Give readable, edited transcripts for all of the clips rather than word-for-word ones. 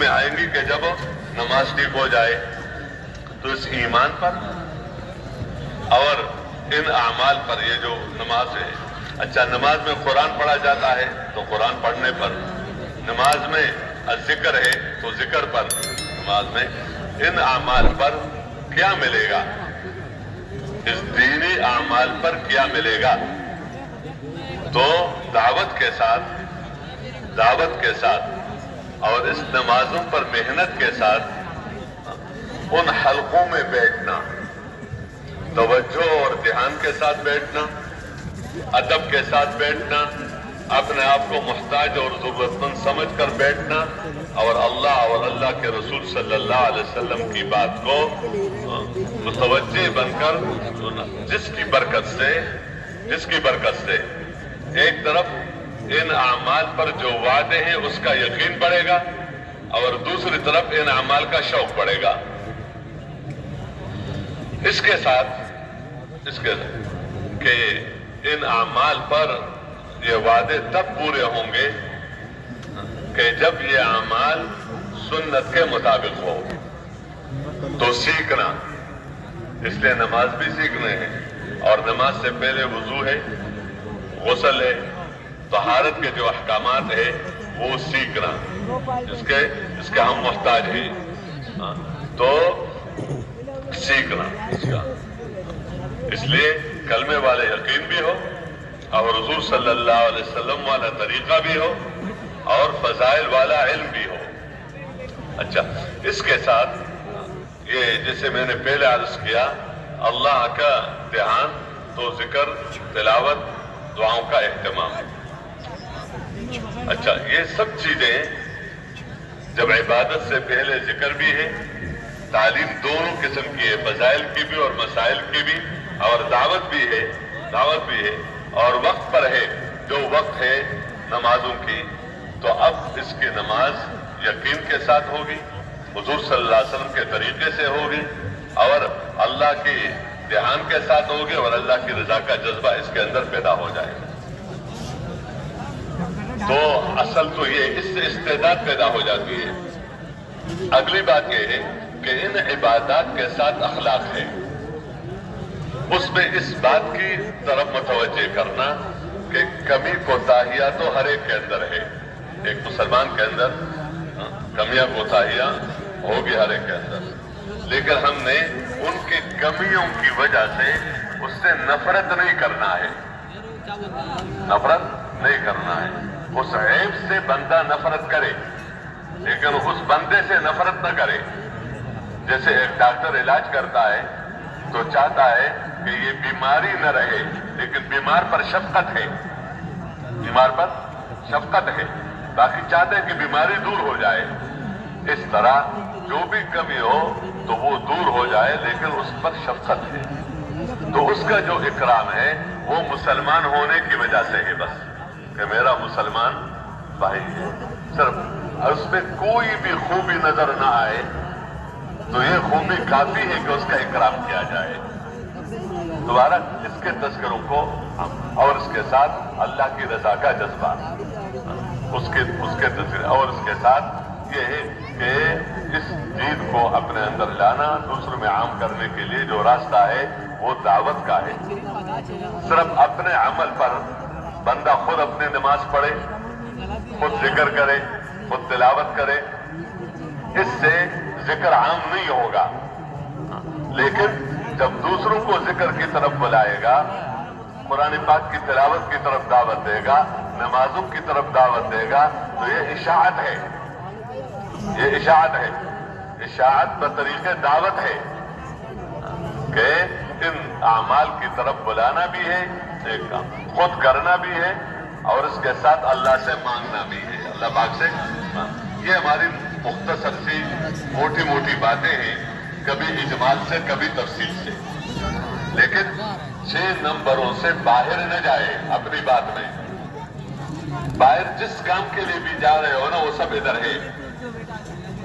میں آئیں گی کہ جب نماز ٹھیک ہو جائے تو اس ایمان پر اور ان اعمال پر، یہ جو نماز ہے، اچھا نماز میں قرآن پڑھا جاتا ہے تو قرآن پڑھنے پر، نماز میں ذکر ہے تو ذکر پر، نماز میں ان اعمال پر کیا ملے گا، اس دینی اعمال پر کیا ملے گا؟ تو دعوت کے ساتھ اور اس نمازوں پر محنت کے ساتھ ان حلقوں میں بیٹھنا، توجہ اور دھیان کے ساتھ بیٹھنا، ادب کے ساتھ بیٹھنا، اپنے آپ کو محتاج اور ضرورت مند سمجھ کر بیٹھنا، اور اللہ اور اللہ کے رسول صلی اللہ علیہ وسلم کی بات کو متوجہ بن کر جس کی برکت سے ایک طرف ان اعمال پر جو وعدے ہیں اس کا یقین بڑھے گا، اور دوسری طرف ان اعمال کا شوق بڑھے گا۔ اس کے ساتھ کہ ان اعمال پر یہ وعدے تب پورے ہوں گے کہ جب یہ اعمال سنت کے مطابق ہو۔ تو سیکھنا، اس لیے نماز بھی سیکھنے ہیں، اور نماز سے پہلے وضو ہے، غسل ہے، طہارت کے جو احکامات ہیں وہ سیکھنا، اس کے ہم محتاج ہیں، تو سیکھنا اس کا، اس لیے کلمے والے یقین بھی ہو، اور حضور صلی اللہ علیہ وسلم والا طریقہ بھی ہو، اور فضائل والا علم بھی ہو۔ اچھا، اس کے ساتھ یہ جیسے میں نے پہلے عرض کیا، اللہ کا دھیان، تو ذکر، تلاوت، دعاؤں کا اہتمام۔ اچھا، یہ سب چیزیں جب عبادت سے پہلے ذکر بھی ہے، تعلیم دونوں قسم کی ہے، فضائل کی بھی اور مسائل کی بھی، اور دعوت بھی ہے، اور وقت پر ہے، جو وقت ہے نمازوں کی، تو اب اس کی نماز یقین کے ساتھ ہوگی، حضور صلی اللہ علیہ وسلم کے طریقے سے ہوگی، اور اللہ کے دھیان کے ساتھ ہوگی، اور اللہ کی رضا کا جذبہ اس کے اندر پیدا ہو جائے گا۔ تو اصل تو یہ اس سے استعداد پیدا ہو جاتی ہے۔ اگلی بات یہ ہے کہ ان عبادات کے ساتھ اخلاق ہے، اس میں اس بات کی طرف متوجہ کرنا کہ کمی کوتاہیاں تو ہر ایک کے اندر ہے، ایک مسلمان کے اندر کمیاں کوتاہیاں ہوگی ہر ایک کے اندر، لیکن ہم نے ان کی کمیوں کی وجہ سے اس سے نفرت نہیں کرنا ہے، اس عیب سے بندہ نفرت کرے، لیکن اس بندے سے نفرت نہ کرے۔ جیسے ایک ڈاکٹر علاج کرتا ہے تو چاہتا ہے کہ یہ بیماری نہ رہے، لیکن بیمار پر شفقت ہے، باقی چاہتے ہیں کہ بیماری دور ہو جائے۔ اس طرح جو بھی کمی ہو تو وہ دور ہو جائے، لیکن اس پر شفقت ہے، تو اس کا جو اکرام ہے وہ مسلمان ہونے کی وجہ سے ہے، بس کہ میرا مسلمان بھائی ہے، صرف اس میں کوئی بھی خوبی نظر نہ آئے تو یہ خوبی کافی ہے کہ اس کا اکرام کیا جائے۔ دوبارہ اس کے تذکروں کو اور اس کے ساتھ اللہ کی رضا کا جذبہ، اس کے تذکرے، اور اس کے ساتھ یہ ہے کہ اس دین کو اپنے اندر لانا، دوسروں میں عام کرنے کے لیے جو راستہ ہے وہ دعوت کا ہے۔ صرف اپنے عمل پر بندہ خود اپنی نماز پڑھے، خود ذکر کرے، خود تلاوت کرے، اس سے ذکر عام نہیں ہوگا، لیکن جب دوسروں کو ذکر کی طرف بلائے گا، قرآن پاک کی تلاوت کی طرف دعوت دے گا، نمازوں کی طرف دعوت دے گا، تو یہ اشاعت ہے، اشاعت بطریق دعوت ہے کہ ان اعمال کی طرف بلانا بھی ہے، ایک کام خود کرنا بھی ہے، اور اس کے ساتھ اللہ سے مانگنا بھی ہے، اللہ پاک سے۔ یہ ہماری مختصر سی موٹی موٹی باتیں ہیں، کبھی اجمال سے کبھی تفصیل سے، لیکن 6 نمبروں سے باہر نہ جائے اپنی بات میں۔ باہر جس کام کے لیے بھی جا رہے ہو نا، وہ سب ادھر ہے،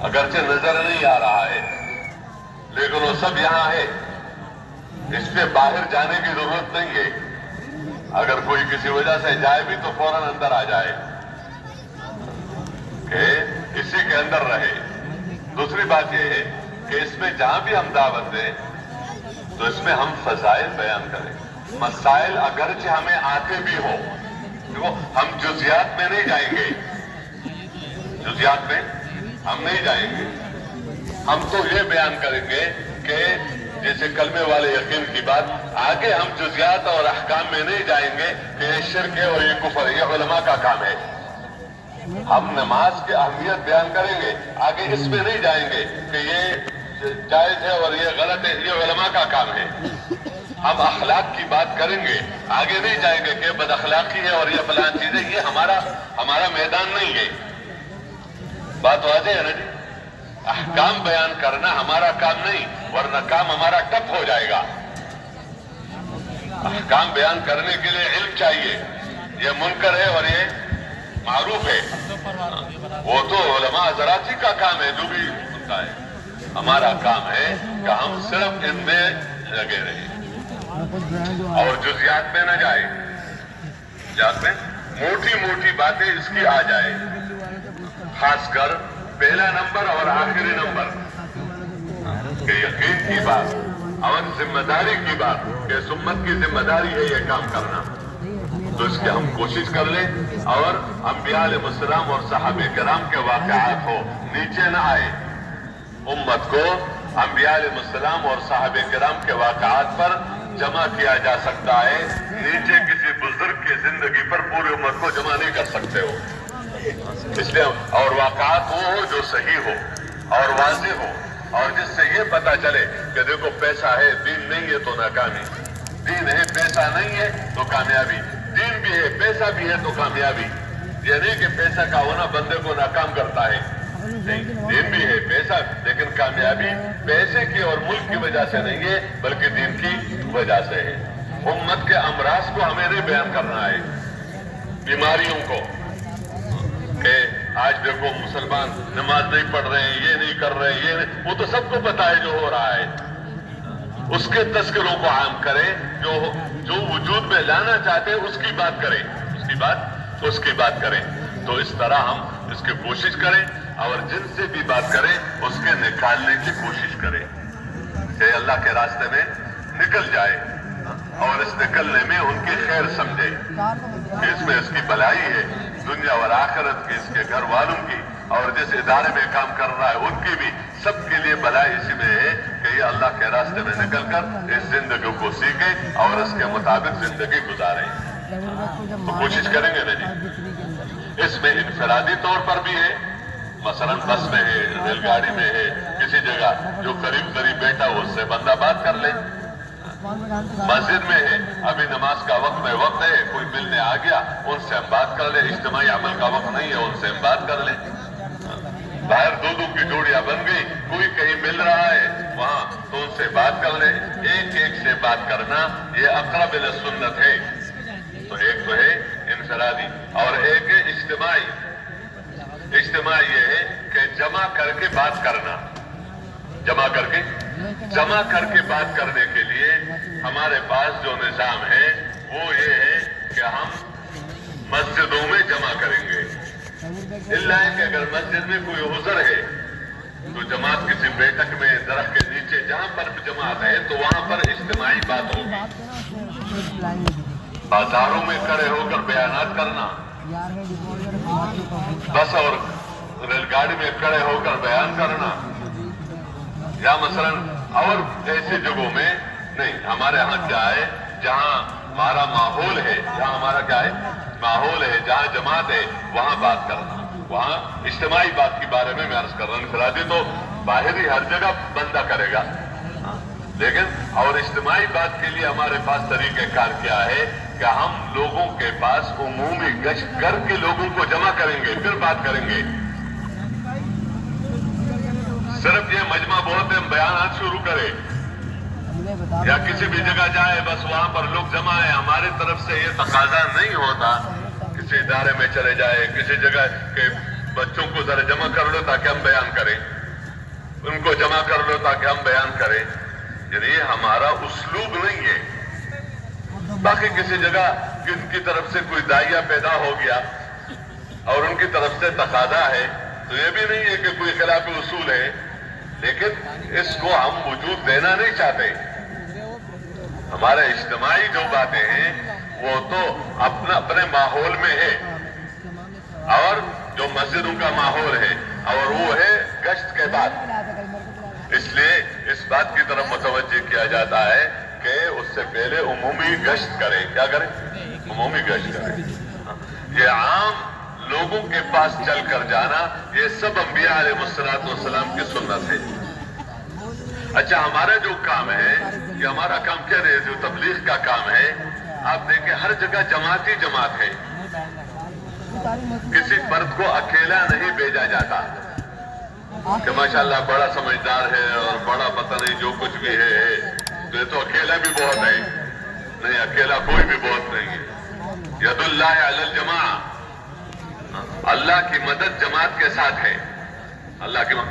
اگرچہ نظر نہیں آ رہا ہے لیکن وہ سب یہاں ہے، اس پہ باہر جانے کی ضرورت نہیں ہے۔ اگر کوئی کسی وجہ سے جائے بھی تو فوراً اندر آ جائے کہ اسی کے اندر رہے۔ دوسری بات یہ ہے کہ اس میں جہاں بھی ہم دعوت دیں تو اس میں ہم فضائل بیان کریں. مسائل اگرچہ ہمیں آتے بھی ہو، دیکھو ہم جزیات میں نہیں جائیں گے، جزیات میں ہم نہیں جائیں گے. ہم تو یہ بیان کریں گے کہ جیسے کلمے والے یقین کی بات، آگے ہم جزیات اور احکام میں نہیں جائیں گے کہ یہ شرک ہے اور یہ کفر ہے، یہ علماء کا کام ہے. ہم نماز کی اہمیت بیان کریں گے، آگے اس میں نہیں جائیں گے کہ یہ جائز ہے اور یہ غلط ہے، یہ علماء کا کام ہے. ہم اخلاق کی بات کریں گے، آگے نہیں جائیں گے کہ بد اخلاقی ہے اور یہ فلاں چیز ہے، یہ ہمارا میدان نہیں ہے. بات واضح ہے نا جی؟ احکام بیان کرنا ہمارا کام نہیں، ورنہ کام ہمارا ٹپ ہو جائے گا. احکام بیان کرنے کے لیے علم چاہیے، یہ منکر ہے اور یہ معروف ہے، وہ تو علماء حضرات ہی کا کام ہے جو بھی ہوتا ہے. ہمارا کام ہے کہ ہم صرف ان میں لگے رہیں اور جزیات میں نہ جائیں. جزیات میں موٹی موٹی باتیں اس کی آ جائے، خاص کر پہلا نمبر اور آخری نمبر کہ یقین کی بات اور ذمہ داری کی بات کہ امت کی ذمہ داری ہے یہ کام کرنا. تو اس کی ہم کوشش کر لیں اور انبیاء علیہ السلام اور صحابہ کرام کے واقعات ہو، نیچے نہ آئے. امت کو انبیاء علیہ السلام اور صحابہ کرام کے واقعات پر جمع کیا جا سکتا ہے، نیچے کسی بزرگ کی زندگی پر پوری امت کو جمع نہیں کر سکتے ہو. اس لیے اور واقعات وہ ہو جو صحیح ہو اور واضح ہو، اور جس سے یہ پتا چلے کہ دیکھو پیسہ ہے دین نہیں ہے تو ناکامی، دین ہے پیسہ نہیں ہے تو کامیابی، دین بھی ہے پیسہ بھی ہے تو کامیابی. یہ نہیں کہ پیسہ کا ہونا بندے کو ناکام کرتا ہے، نہیں، دین بھی ہے پیسہ، لیکن کامیابی پیسے کی اور ملک کی وجہ سے نہیں ہے بلکہ دین کی وجہ سے ہے. امت کے امراض کو ہمیں نہیں بیان کرنا ہے، بیماریوں کو، کہ آج دیکھو مسلمان نماز نہیں پڑھ رہے ہیں، یہ نہیں کر رہے ہیں، یہ نہیں، وہ تو سب کو پتا ہے جو ہو رہا ہے. اس کے تذکروں کو عام کریں، جو وجود میں لانا چاہتے ہیں اس کی بات کریں، اس کی بات کریں. تو اس طرح ہم اس کی کوشش کریں اور جن سے بھی بات کریں اس کے نکالنے کی کوشش کریں کہ اللہ کے راستے میں نکل جائے اور اس نکلنے میں ان کی خیر سمجھے کہ اس میں اس کی بھلائی ہے دنیا اور آخرت کی، اس کے گھر والوں کی، اور جس ادارے میں کام کر رہا ہے ان کی بھی، سب کے لیے بھلائی اسی میں ہے کہ یہ اللہ کے راستے میں نکل کر اس زندگی کو سیکھے اور اس کے مطابق زندگی گزارے. تو کوشش کریں گے نا جی. اس میں انفرادی طور پر بھی ہے، مثلا بس میں ہے، ریل گاڑی میں ہے، کسی جگہ جو قریب بیٹھا ہو اس سے بندہ بات کر لے. مسجد میں ہے، ابھی نماز کا وقت ہے، کوئی ملنے آ گیا ان سے ہم بات کر لیں. اجتماعی عمل کا وقت نہیں ہے، ان سے ہم بات کر لیں. باہر دو کی جوڑیاں بن گئی، کوئی کہیں مل رہا ہے وہاں تو ان سے بات کر لیں. ایک سے بات کرنا یہ اقرب الی سنت ہے. تو ایک تو ہے انفرادی اور ایک ہے اجتماعی. اجتماعی یہ ہے کہ جمع کر کے بات کرنا. جمع کر کے بات کرنے کے لیے ہمارے پاس جو نظام ہے وہ یہ ہے کہ ہم مسجدوں میں جمع کریں گے. اللہ ہے کہ اگر مسجد میں کوئی عذر ہے تو جماعت کسی بیٹھک میں درخت کے نیچے جہاں پر بھی جماعت ہے تو وہاں پر اجتماعی بات ہوگی. بازاروں میں کھڑے ہو کر بیانات کرنا، بس اور ریل گاڑی میں کھڑے ہو کر بیان کرنا، یا مثلا اور ایسی جگہوں میں نہیں. ہمارے ہاں کیا ہے، جہاں ہمارا ماحول ہے، جہاں ہمارا کیا ہے ماحول ہے، جہاں جماعت ہے وہاں بات کرنا، وہاں اجتماعی بات کے بارے میں عرض کر رہا ہوں. انفرادی تو باہری ہر جگہ بندہ کرے گا، لیکن اور اجتماعی بات کے لیے ہمارے پاس طریقہ کار کیا ہے کہ ہم لوگوں کے پاس عمومی گشت کر کے لوگوں کو جمع کریں گے، پھر بات کریں گے. صرف یہ مجمع بہت ہے بیانات شروع کرے یا کسی بھی جگہ جائے بس وہاں پر لوگ جمع ہیں، ہماری طرف سے یہ تقاضا نہیں ہوتا. کسی ادارے میں چلے جائے، کسی جگہ کے بچوں کو ذرا جمع کر لو تاکہ ہم بیان کریں، ان کو جمع کر لو تاکہ ہم بیان کریں. یعنی یہ ہمارا اسلوب نہیں ہے. باقی کسی جگہ ان کی طرف سے کوئی داعیہ پیدا ہو گیا اور ان کی طرف سے تقاضا ہے تو یہ بھی نہیں ہے کہ کوئی خلاف اصول ہے لیکن اس کو ہم وجود دینا نہیں چاہتے. ہمارے اجتماعی جو باتیں ہیں وہ تو اپنے ماحول میں ہے، اور جو مسجدوں کا ماحول ہے اور وہ ہے گشت کے بعد. اس لیے اس بات کی طرف متوجہ کیا جاتا ہے کہ اس سے پہلے عمومی گشت کریں. کیا کریں؟ عمومی گشت کریں. یہ عام لوگوں کے پاس چل کر جانا، یہ سب انبیاء علیہ السلام کی سنت ہے. اچھا، ہمارا جو کام ہے، یہ ہمارا کام کیا ہے؟ جو تبلیغ کا کام ہے، آپ دیکھیں ہر جگہ جماعت ہے. کسی فرد کو اکیلا نہیں بھیجا جاتا کہ ماشاءاللہ بڑا سمجھدار ہے اور بڑا پتہ نہیں جو کچھ بھی ہے، تو یہ تو اکیلا بھی بہت ہے. نہیں، اکیلا کوئی بھی بہت نہیں ہے. ید اللہ علی الجماع، اللہ کی مدد جماعت کے ساتھ ہے. اللہ کی مدد